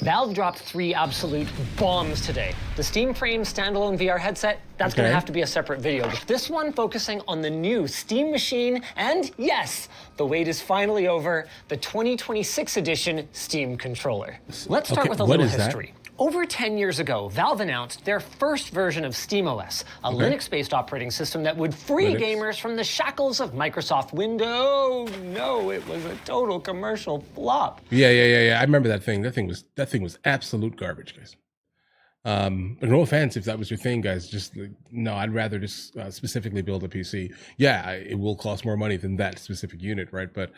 Valve dropped 3 absolute bombs today. The Steam Frame standalone VR headset, that's gonna have to be a separate video, but this one focusing on the new Steam Machine, and yes, the wait is finally over, the 2026 edition Steam controller. Let's start with a little history. Over 10 years ago, Valve announced their first version of SteamOS, a Linux-based operating system that would free gamers from the shackles of Microsoft Windows. No, it was a total commercial flop. Yeah. I remember that thing. That thing was absolute garbage, guys. But no offense if that was your thing, guys. Just no, I'd rather just specifically build a PC. Yeah, it will cost more money than that specific unit, right? But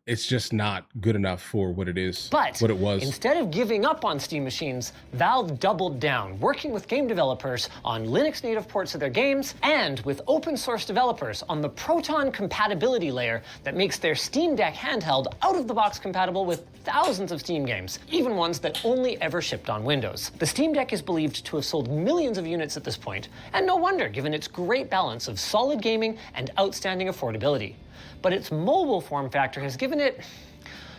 it's just not good enough for what it is, what it was. Instead of giving up on Steam machines, Valve doubled down, working with game developers on Linux native ports of their games and with open source developers on the Proton compatibility layer that makes their Steam Deck handheld out of the box compatible with thousands of Steam games, even ones that only ever shipped on Windows. The Steam Deck is believed to have sold millions of units at this point, and no wonder given its great balance of solid gaming and outstanding affordability. But its mobile form factor has given it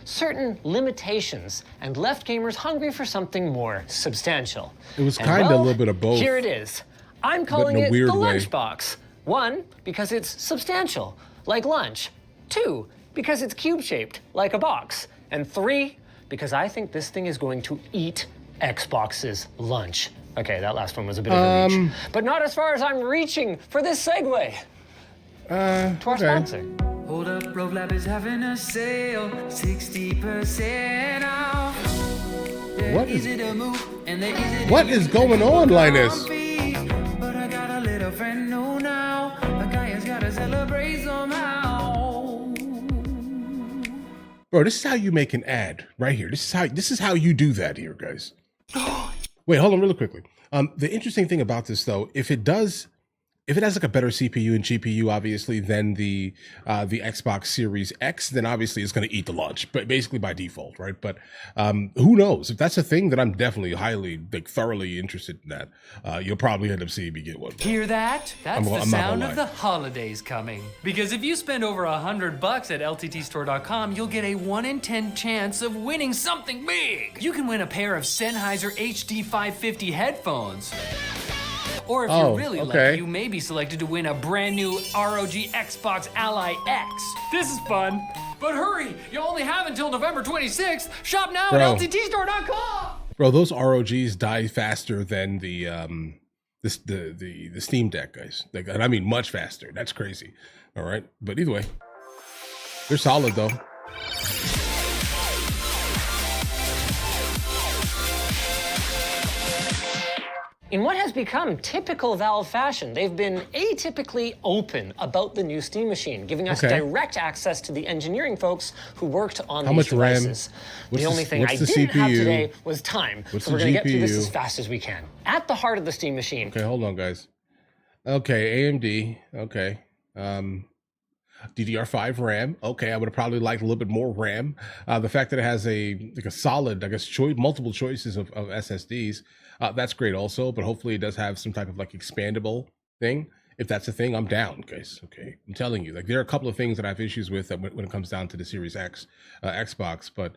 certain limitations and left gamers hungry for something more substantial. It was kind of a little bit of both. Here it is. I'm calling it the lunchbox. 1, because it's substantial, like lunch. 2, because it's cube-shaped, like a box. And 3, because I think this thing is going to eat Xbox's lunch. Okay, that last one was a bit of a reach. But not as far as I'm reaching for this segue. To our sponsor. Hold up, RogueLab is having a sale, 60% off. What is going on, Linus? But I got a little friend new now. A guy has got to celebrate somehow. Bro, this is how you make an ad right here. This is how you do that here, guys. Wait, hold on really quickly. The interesting thing about this though, if it has like a better CPU and GPU, obviously, than the Xbox Series X, then obviously it's going to eat the lunch, but basically by default, right? But who knows? If that's a thing, then I'm definitely thoroughly interested in that. You'll probably end up seeing me get one. Hear that? That's the sound of the holidays coming. Because if you spend over $100 at lttstore.com, you'll get a 1 in 10 chance of winning something big. You can win a pair of Sennheiser HD 550 headphones. Or if you're really lucky, you may be selected to win a brand new ROG Xbox Ally X. This is fun. But hurry, you only have until November 26th. Shop now at lttstore.com. Bro, those ROGs die faster than the Steam Deck, guys. And I mean much faster. That's crazy. All right, but either way, they're solid though. In what has become typical Valve fashion, they've been atypically open about the new Steam Machine, giving us direct access to the engineering folks who worked on these devices. The only thing I didn't have today was time, so we're going to get through this as fast as we can. At the heart of the Steam Machine. Okay, hold on, guys. Okay, AMD. Okay. DDR5 RAM. Okay, I would have probably liked a little bit more RAM. The fact that it has a solid, I guess, multiple choices of SSDs. That's great also, but hopefully it does have some type of expandable thing. If that's a thing, I'm down, guys. Okay, I'm telling you, there are a couple of things that I have issues with when it comes down to the Series X Xbox, but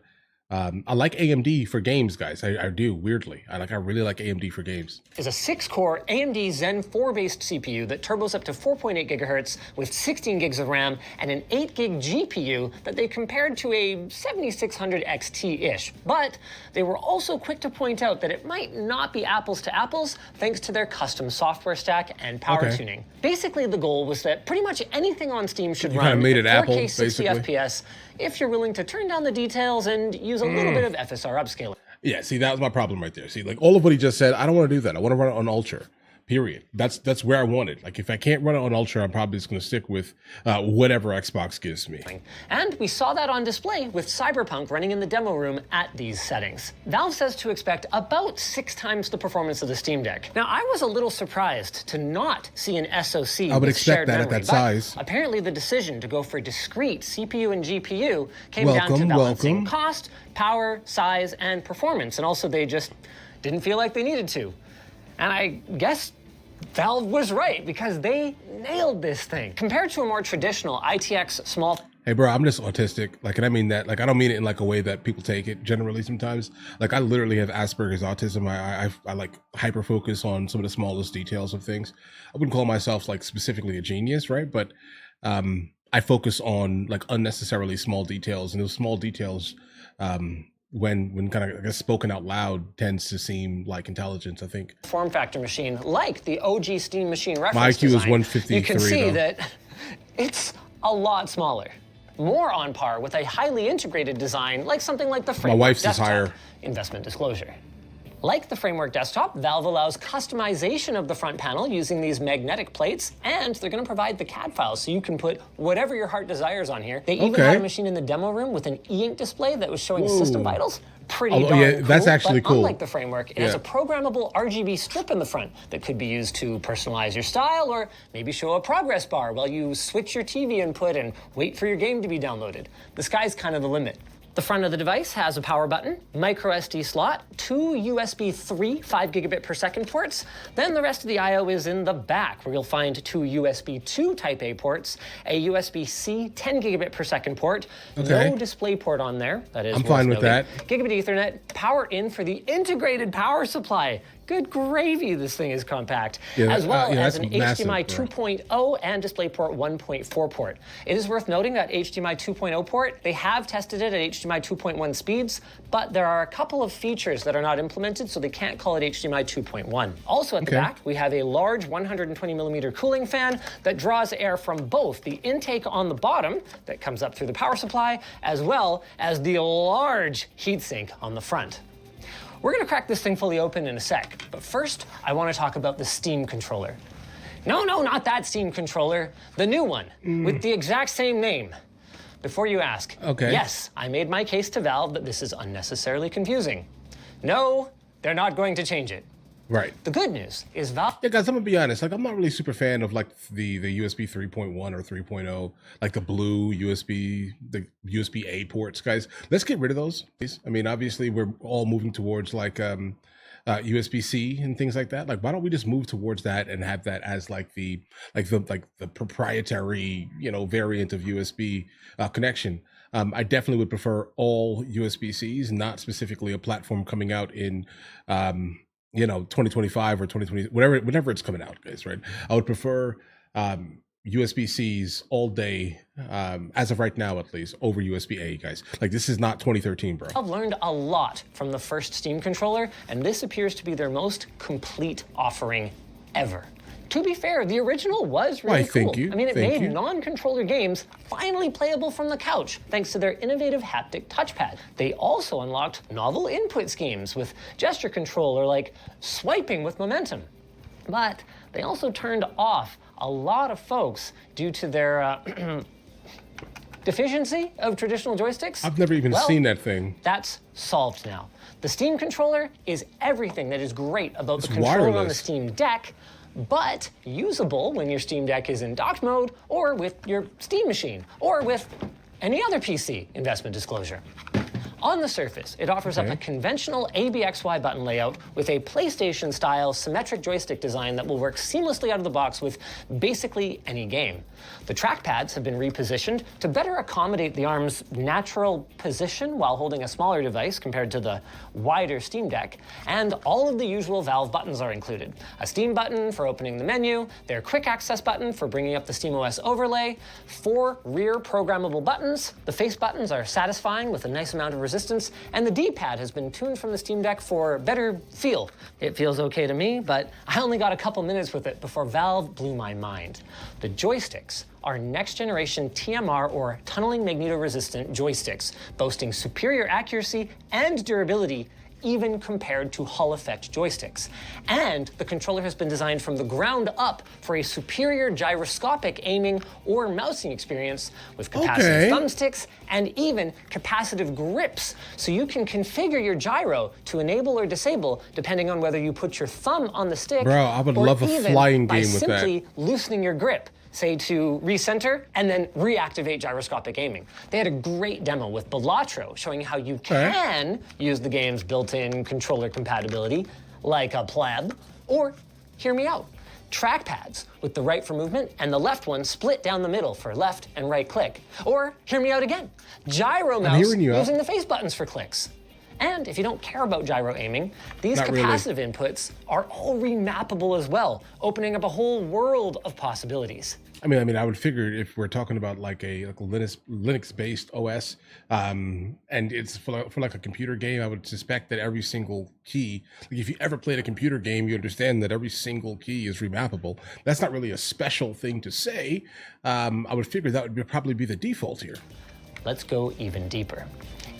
I like AMD for games, guys. I do, weirdly. I really like AMD for games. Is a 6-core AMD Zen 4-based CPU that turbos up to 4.8 gigahertz with 16 gigs of RAM and an 8 gig GPU that they compared to a 7600 XT-ish. But they were also quick to point out that it might not be apples to apples thanks to their custom software stack and power tuning. Basically, the goal was that pretty much anything on Steam should run at 4K 60 FPS if you're willing to turn down the details and use a little bit of FSR upscaling. Yeah, see, that was my problem right there. See, all of what he just said, I don't want to do that. I want to run it on Ultra. Period. That's where I want it. If I can't run it on Ultra, I'm probably just going to stick with whatever Xbox gives me. And we saw that on display with Cyberpunk running in the demo room at these settings. Valve says to expect about 6 times the performance of the Steam Deck. Now, I was a little surprised to not see an SoC. I would expect that at that size. Apparently, the decision to go for discrete CPU and GPU came down to balancing cost, power, size, and performance. And also, they just didn't feel like they needed to. And I guess Valve was right because they nailed this thing. Compared to a more traditional ITX small... Hey, bro, I'm just autistic. Like, and I mean that. Like, I don't mean it in like a way that people take it generally sometimes. Like, I literally have Asperger's autism. I like hyper focus on some of the smallest details of things. I wouldn't call myself like specifically a genius, right? But I focus on like unnecessarily small details, and those small details, when kind of I guess spoken out loud, tends to seem like intelligence, I think. Form factor machine, like the OG Steam Machine reference My IQ is design, 153, you can see though. that it's a lot smaller. More on par with a highly integrated design like something like the Framework wife's is Desktop. higher. Investment disclosure. Like the Framework Desktop, Valve allows customization of the front panel using these magnetic plates, and they're going to provide the CAD files so you can put whatever your heart desires on here. They even had a machine in the demo room with an e-ink display that was showing system vitals. Pretty darn cool. That's actually but cool. Unlike the Framework, it has a programmable RGB strip in the front that could be used to personalize your style or maybe show a progress bar while you switch your TV input and wait for your game to be downloaded. The sky's kind of the limit. The front of the device has a power button, micro SD slot, 2 USB 3 5 gigabit per second ports. Then the rest of the I/O is in the back, where you'll find 2 USB 2 Type A ports, a USB-C 10 gigabit per second port, no display port on there. That is I'm fine with that. Gigabit Ethernet, power in for the integrated power supply. Good gravy, this thing is compact. As well as an HDMI 2.0 and DisplayPort 1.4 port. It is worth noting that HDMI 2.0 port, they have tested it at HDMI 2.1 speeds, but there are a couple of features that are not implemented, so they can't call it HDMI 2.1. Also at the back, we have a large 120 millimeter cooling fan that draws air from both the intake on the bottom that comes up through the power supply, as well as the large heatsink on the front. We're gonna crack this thing fully open in a sec, but first, I wanna talk about the Steam controller. No, not that Steam controller, the new one, with the exact same name. Before you ask, yes, I made my case to Valve that this is unnecessarily confusing. No, they're not going to change it. Right. The good news is Valve... Yeah, guys, I'm gonna be honest. Like, I'm not really super fan of like the USB 3.1 or 3.0, like the blue USB, the USB-A ports, guys. Let's get rid of those, please. I mean, obviously, we're all moving towards like USB-C and things like that. Like, why don't we just move towards that and have that as like the proprietary, you know, variant of USB connection? I definitely would prefer all USB-Cs, not specifically a platform coming out in 2025 or 2020, whenever it's coming out, guys, right? I would prefer USB-Cs all day, as of right now at least, over USB-A, guys. Like, this is not 2013, bro. I've learned a lot from the first Steam controller, and this appears to be their most complete offering ever. To be fair, the original was really cool. Thank you. I mean, it made non-controller games finally playable from the couch, thanks to their innovative haptic touchpad. They also unlocked novel input schemes with gesture control or like swiping with momentum. But they also turned off a lot of folks due to their deficiency of traditional joysticks. I've never even seen that thing. That's solved now. The Steam controller is everything that is great about the controller on the Steam Deck, but usable when your Steam Deck is in docked mode, or with your Steam machine, or with any other PC, investment disclosure. On the surface, it offers up a conventional ABXY button layout with a PlayStation-style symmetric joystick design that will work seamlessly out of the box with basically any game. The trackpads have been repositioned to better accommodate the arm's natural position while holding a smaller device compared to the wider Steam Deck, and all of the usual Valve buttons are included. A Steam button for opening the menu, their quick access button for bringing up the SteamOS overlay, 4 rear programmable buttons. The face buttons are satisfying with a nice amount of resistance, and the D-pad has been tuned from the Steam Deck for better feel. It feels okay to me, but I only got a couple minutes with it before Valve blew my mind. The joysticks are next-generation TMR or tunneling magneto-resistant joysticks, boasting superior accuracy and durability even compared to Hall effect joysticks. And the controller has been designed from the ground up for a superior gyroscopic aiming or mousing experience with capacitive thumbsticks and even capacitive grips, so you can configure your gyro to enable or disable depending on whether you put your thumb on the stick I would love a flying game with that. by simply loosening your grip, say to recenter and then reactivate gyroscopic aiming. They had a great demo with Balatro showing how you can use the game's built-in controller compatibility like a pleb, or hear me out. trackpads with the right for movement and the left one split down the middle for left and right click. Or, hear me out again, gyro mouse using the face buttons for clicks. And if you don't care about gyro aiming, these capacitive inputs are all remappable as well, opening up a whole world of possibilities. I mean, I would figure if we're talking about like a Linux-based OS, and it's for like a computer game, I would suspect that every single key, like if you ever played a computer game, you understand that every single key is remappable. That's not really a special thing to say. I would figure that would probably be the default here. Let's go even deeper.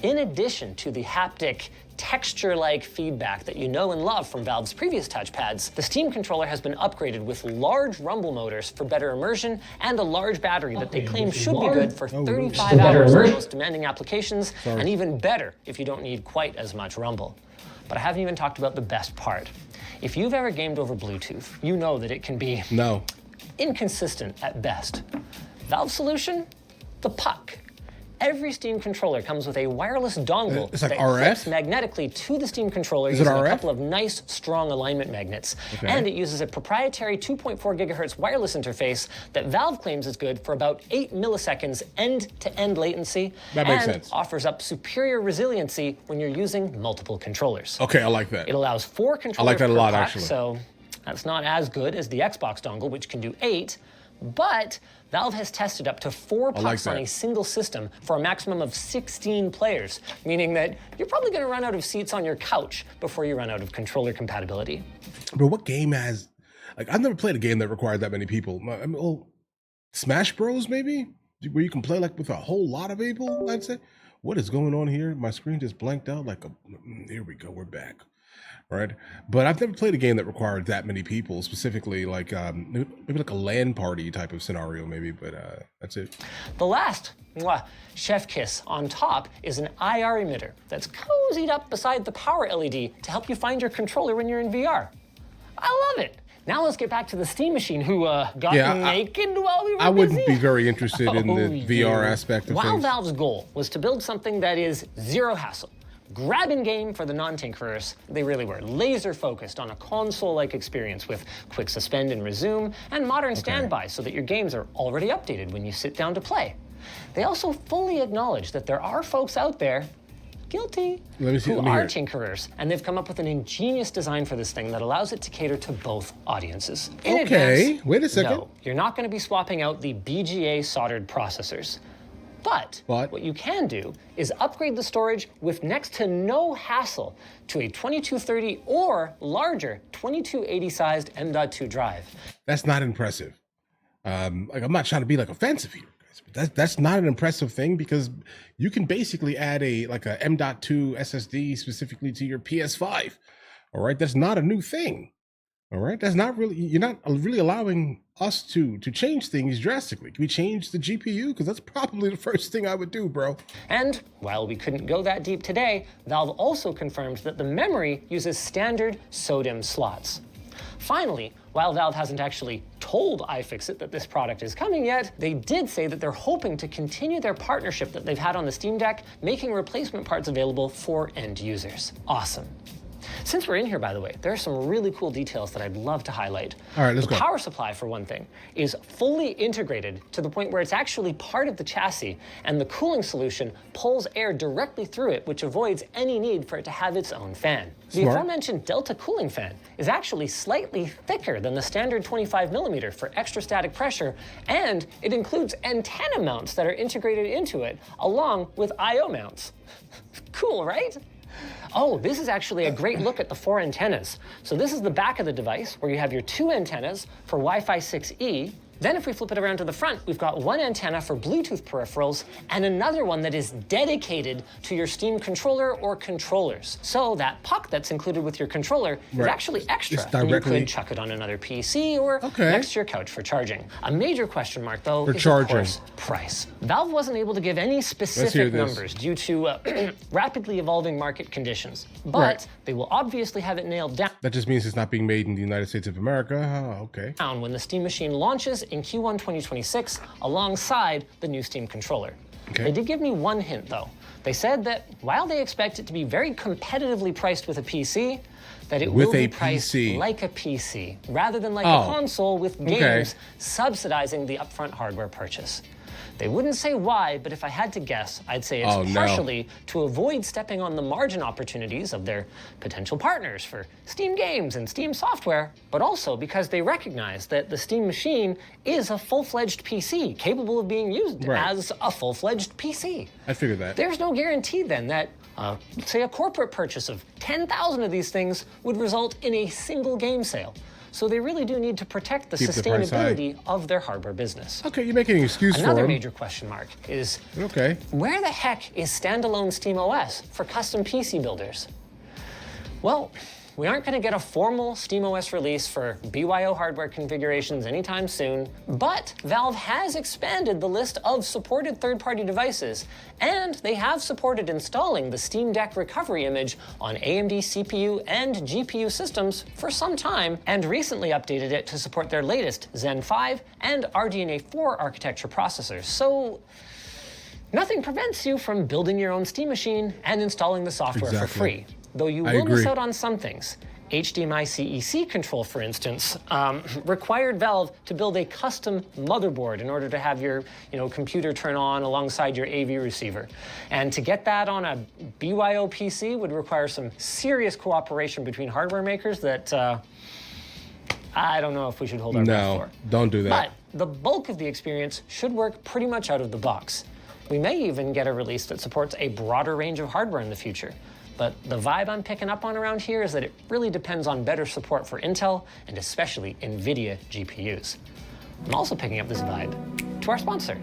In addition to the haptic, texture-like feedback that you know and love from Valve's previous touchpads, the Steam controller has been upgraded with large rumble motors for better immersion and a large battery that they claim should be good for 35 hours on most demanding applications, and even better if you don't need quite as much rumble. But I haven't even talked about the best part. If you've ever gamed over Bluetooth, you know that it can be inconsistent at best. Valve's solution? The puck. Every Steam controller comes with a wireless dongle that RF? Clips magnetically to the Steam controller using a couple of nice, strong alignment magnets. And it uses a proprietary 2.4 gigahertz wireless interface that Valve claims is good for about 8 milliseconds end-to-end latency. That makes sense. Offers up superior resiliency when you're using multiple controllers. Okay, I like that. It allows 4 controllers I like that a lot, puck, actually. So that's not as good as the Xbox dongle, which can do 8. But Valve has tested up to 4 pucks on a single system for a maximum of 16 players, meaning that you're probably going to run out of seats on your couch before you run out of controller compatibility. But what game has, like, I've never played a game that required that many people. I mean, well, Smash Bros, maybe? Where you can play, like, with a whole lot of people, I'd say. What is going on here? My screen just blanked out like a, here we go, we're back. Right, but I've never played a game that required that many people, specifically like maybe like a LAN party type of scenario, maybe. But that's it. The last chef kiss on top is an IR emitter that's cozied up beside the power LED to help you find your controller when you're in VR. I love it. Now let's get back to the Steam machine who got naked while we were I wouldn't busy. be very interested in the VR aspect of While things. Valve's goal was to build something that is zero hassle, grab and game for the non-tinkerers, they really were laser focused on a console-like experience with quick suspend and resume and modern standby so that your games are already updated when you sit down to play. They also fully acknowledge that there are folks out there, guilty, who are tinkerers, and they've come up with an ingenious design for this thing that allows it to cater to both audiences. In advance, wait a second. No, you're not going to be swapping out the BGA soldered processors. But what you can do is upgrade the storage with next to no hassle to a 2230 or larger 2280 sized M.2 drive. That's not impressive. Like, I'm not trying to be like offensive here, guys, but that's not an impressive thing because you can basically add a M.2 SSD specifically to your PS5. All right, that's not a new thing. All right, that's not really, you're not really allowing us to change things drastically. Can we change the GPU? Because that's probably the first thing I would do, bro. And while we couldn't go that deep today, Valve also confirmed that the memory uses standard SODIMM slots. Finally, while Valve hasn't actually told iFixit that this product is coming yet, they did say that they're hoping to continue their partnership that they've had on the Steam Deck, making replacement parts available for end users. Awesome. Since we're in here, by the way, there are some really cool details that I'd love to highlight. All right, let's go. The power supply, for one thing, is fully integrated to the point where it's actually part of the chassis, and the cooling solution pulls air directly through it, which avoids any need for it to have its own fan. The aforementioned Delta cooling fan is actually slightly thicker than the standard 25mm for extra static pressure, and it includes antenna mounts that are integrated into it, along with I/O mounts. Cool, right? Oh, this is actually a great look at the 4 antennas. So this is the back of the device where you have your 2 antennas for Wi-Fi 6E. Then if we flip it around to the front, we've got 1 antenna for Bluetooth peripherals and another one that is dedicated to your Steam controller or controllers. So that puck that's included with your controller is actually extra. And you could chuck it on another PC or next to your couch for charging. A major question mark, though, is of course price. Valve wasn't able to give any specific numbers due to rapidly evolving market conditions, but they will obviously have it nailed down. That just means it's not being made in the United States of America. Oh, okay. When the Steam machine launches in Q1 2026 alongside the new Steam controller. Okay. They did give me one hint, though. They said that while they expect it to be very competitively priced with a PC, that it will be priced like a PC, rather than like a console with games subsidizing the upfront hardware purchase. They wouldn't say why, but if I had to guess, I'd say it's partially to avoid stepping on the margin opportunities of their potential partners for Steam games and Steam software, but also because they recognize that the Steam machine is a full-fledged PC, capable of being used as a full-fledged PC. I figured that. There's no guarantee then that, say, a corporate purchase of 10,000 of these things would result in a single game sale. So they really do need to protect the sustainability of their hardware business. Okay, you're making an excuse for Another them. major question mark is, where the heck is standalone SteamOS for custom PC builders? Well, we aren't going to get a formal SteamOS release for BYO hardware configurations anytime soon, but Valve has expanded the list of supported third-party devices, and they have supported installing the Steam Deck recovery image on AMD CPU and GPU systems for some time, and recently updated it to support their latest Zen 5 and RDNA 4 architecture processors. So nothing prevents you from building your own Steam machine and installing the software for free. Though you will miss out on some things. HDMI CEC control, for instance, required Valve to build a custom motherboard in order to have your computer turn on alongside your AV receiver. And to get that on a BYO PC would require some serious cooperation between hardware makers that I don't know if we should hold our breath for. No, don't do that. But the bulk of the experience should work pretty much out of the box. We may even get a release that supports a broader range of hardware in the future. But the vibe I'm picking up on around here is that it really depends on better support for Intel and especially NVIDIA GPUs. I'm also picking up this vibe to our sponsor.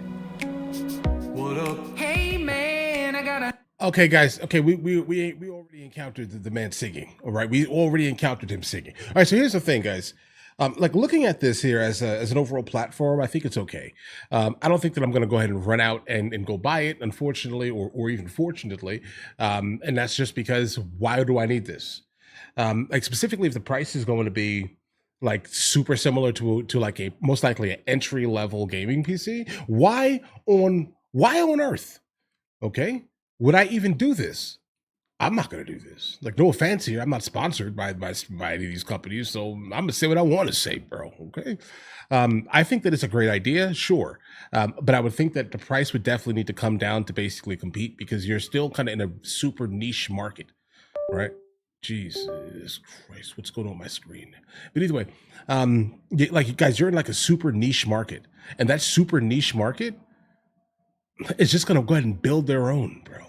What up? Hey man, I gotta. Okay, guys. Okay, we already encountered the man singing. All right, we already encountered him singing. All right, so here's the thing, guys. Like looking at this here as an overall platform, I think it's okay. I don't think that I'm going to go ahead and run out and go buy it, unfortunately, or even fortunately. And that's just because why do I need this? Like specifically, if the price is going to be like super similar to like a most likely an entry level gaming PC, why on earth? Okay, would I even do this? I'm not going to do this. Like, no offense here. I'm not sponsored by any of these companies, so I'm going to say what I want to say, bro. Okay. I think that it's a great idea, sure. But I would think that the price would definitely need to come down to basically compete because you're still kind of in a super niche market, right? Jesus Christ, what's going on my screen? But either way, like you guys, you're in like a super niche market, and that super niche market is just going to go ahead and build their own, bro.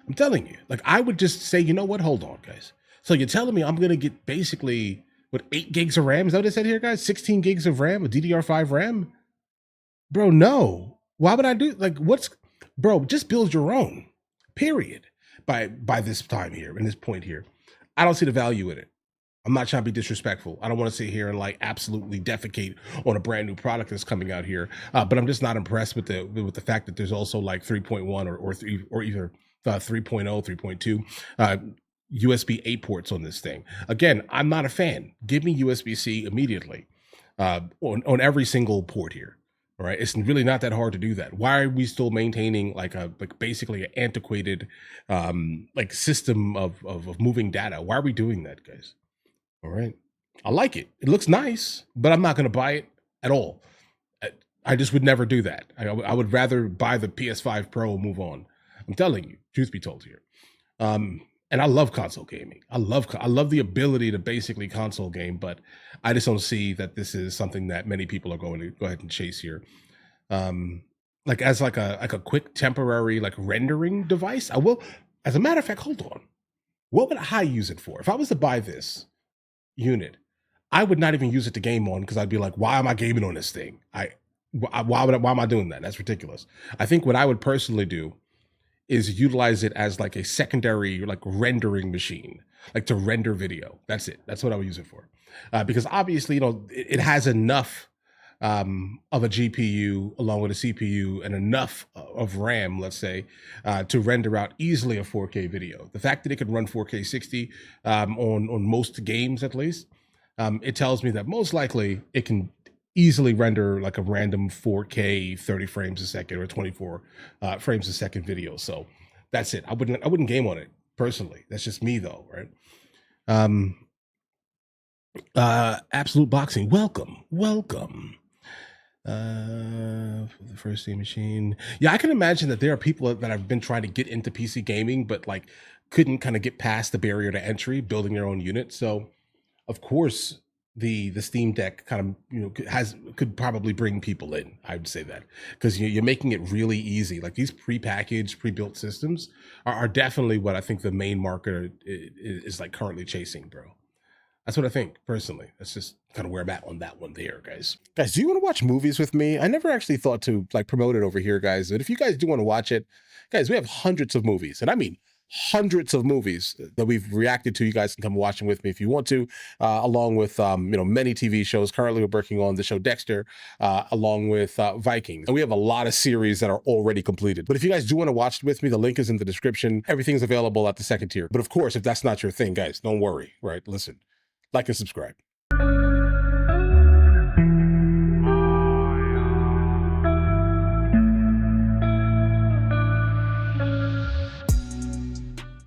I'm telling you, like I would just say, you know what? Hold on, guys. So you're telling me I'm going to get basically, 8 gigs of RAM? Is that what it said here, guys? 16 gigs of RAM, a DDR5 RAM? Bro, no. Why would I do, bro, just build your own, period. By this time here, in this point here. I don't see the value in it. I'm not trying to be disrespectful. I don't want to sit here and like absolutely defecate on a brand new product that's coming out here. But I'm just not impressed with the fact that there's also like 3.1 or 3 or either 3.0, 3.2 USB 8 ports on this thing. Again, I'm not a fan. Give me USB-C immediately on every single port here. All right, it's really not that hard to do that. Why are we still maintaining like basically an antiquated like system of moving data? Why are we doing that, guys? All right, I like it. It looks nice, but I'm not going to buy it at all. I just would never do that. I would rather buy the PS5 Pro and move on. I'm telling you, truth be told here. And I love console gaming. I love the ability to basically console game, but I just don't see that this is something that many people are going to go ahead and chase here. Like as like a quick temporary like rendering device. I will, as a matter of fact, hold on. What would I use it for? If I was to buy this unit, I would not even use it to game on because I'd be like, why am I gaming on this thing? Why am I doing that? That's ridiculous. I think what I would personally do is utilize it as like a secondary like rendering machine, like to render video. That's it. That's what I would use it for. Because obviously, it has enough of a GPU along with a CPU and enough of RAM, let's say, to render out easily a 4K video. The fact that it can run 4K 60 on most games, at least, it tells me that most likely it can easily render like a random 4K 30 frames a second or 24 frames a second video. So that's it. I wouldn't game on it personally. That's just me though, right? Absolute Boxing, welcome. The first Steam machine. Yeah, I can imagine that there are people that have been trying to get into PC gaming, but like couldn't kind of get past the barrier to entry, building their own unit. So of course the Steam Deck kind of, could probably bring people in. I would say that because you're making it really easy. Like these prepackaged, pre-built systems are definitely what I think the main market is like currently chasing, bro. That's what I think personally. That's just kind of where I'm at on that one there, guys. Guys, do you want to watch movies with me? I never actually thought to like promote it over here, guys. But if you guys do want to watch it, guys, we have hundreds of movies, and I mean hundreds of movies that we've reacted to. You guys can come watch them with me if you want to, along with many TV shows. Currently, we're working on the show Dexter, along with Vikings, and we have a lot of series that are already completed. But if you guys do want to watch it with me, the link is in the description. Everything's available at the second tier. But of course, if that's not your thing, guys, don't worry. Right? Listen, like and subscribe.